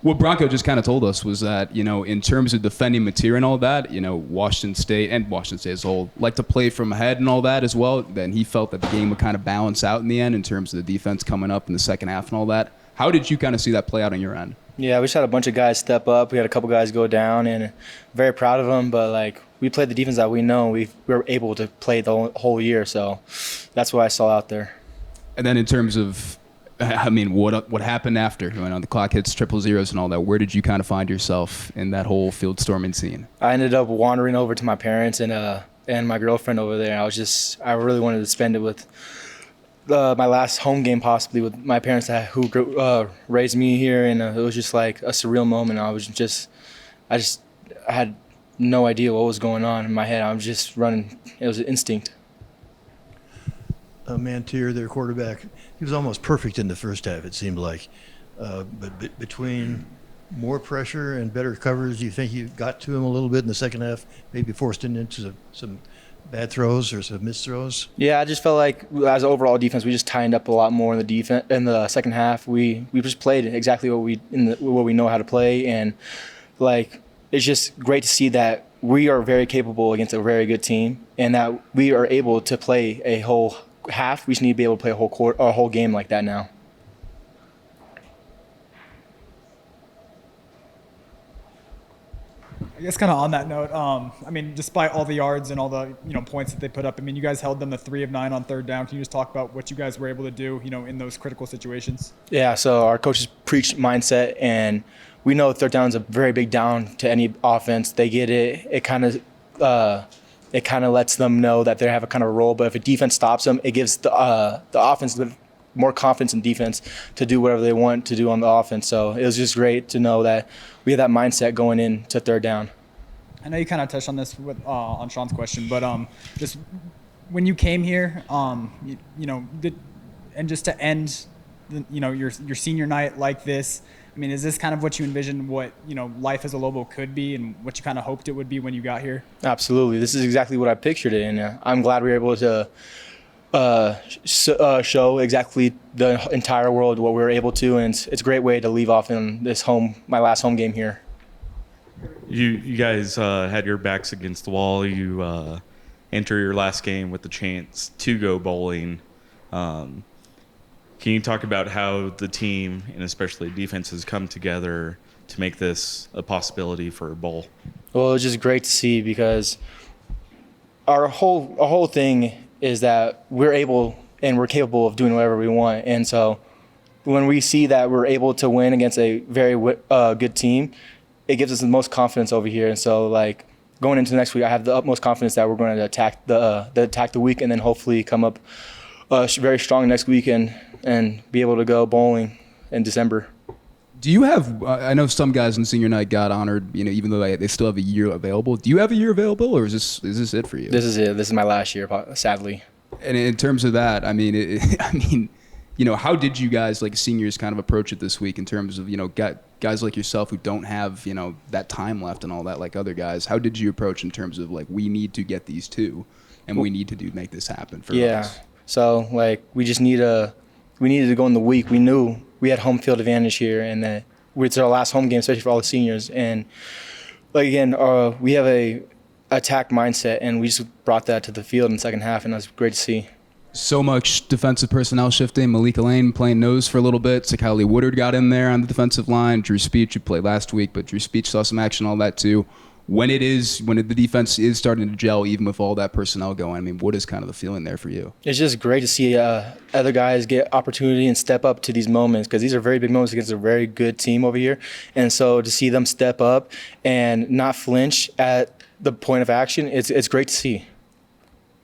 What Bronco just kind of told us was that, in terms of defending material and all that, Washington State as a whole like to play from ahead and all that as well. Then he felt that the game would kind of balance out in the end in terms of the defense coming up in the second half and all that. How did you kind of see that play out on your end? Yeah, we just had a bunch of guys step up. We had a couple guys go down, and very proud of them. But, we played the defense that we know. We were able to play the whole year, so that's what I saw out there. And then in terms of, what happened after? The clock hits triple zeros and all that. Where did you kind of find yourself in that whole field storming scene? I ended up wandering over to my parents and my girlfriend over there. I really wanted to spend it with my last home game, possibly with my parents who raised me here, and it was just like a surreal moment. I had no idea what was going on in my head. I was just running. It was an instinct. Mantier, their quarterback, he was almost perfect in the first half, it seemed like. But between more pressure and better covers, do you think you got to him a little bit in the second half, maybe forced him into some bad throws or some missed throws? Yeah, I just felt like as an overall defense, we just tightened up a lot more in the defense in the second half. We just played exactly what we know how to play, and it's just great to see that we are very capable against a very good team, and that we are able to play a whole half. We just need to be able to play a whole game like that now. I guess kind of on that note, despite all the yards and all the points that they put up, you guys held them to 3 of 9 on third down. Can you just talk about what you guys were able to do, in those critical situations? Yeah, so our coaches preach mindset, and we know third down is a very big down to any offense. They get it. It kind of lets them know that they have a kind of a role. But if a defense stops them, it gives the offense more confidence in defense to do whatever they want to do on the offense. So it was just great to know that we had that mindset going into third down. I know you kind of touched on this on Sean's question, but just when you came here, just to end, your senior night like this. Is this kind of what you envisioned what, life as a Lobo could be and what you kind of hoped it would be when you got here? Absolutely. This is exactly what I pictured it, and I'm glad we were able to show exactly the entire world what we were able to, and it's a great way to leave off in my last home game here. You guys had your backs against the wall. You enter your last game with the chance to go bowling. Can you talk about how the team, and especially defense, has come together to make this a possibility for a bowl? Well, it was just great to see, because our whole thing is that we're able and we're capable of doing whatever we want. And so when we see that we're able to win against a very good team, it gives us the most confidence over here. And so going into next week, I have the utmost confidence that we're going to attack the week, and then hopefully come up very strong next weekend and be able to go bowling in December. Do you have, I know some guys in senior night got honored, even though they still have a year available. Do you have a year available, or is this it for you? This is it. This is my last year, sadly. And in terms of that, how did you guys, seniors, kind of approach it this week in terms of, guys like yourself who don't have, that time left and all that like other guys? How did you approach in terms of, we need to get these two, and we need to make this happen for us? Yeah. So, we just needed to go in the week. We knew we had home field advantage here, and that it's our last home game, especially for all the seniors. And again, we have a attack mindset, and we just brought that to the field in the second half, and that's great to see. So much defensive personnel shifting. Malik Lane playing nose for a little bit. Sakali Woodard got in there on the defensive line. Drew Speech, who played last week, but Drew Speech saw some action, all that too. When the defense is starting to gel, even with all that personnel going, what is kind of the feeling there for you? It's just great to see other guys get opportunity and step up to these moments, because these are very big moments against a very good team over here. And so to see them step up and not flinch at the point of action, it's great to see.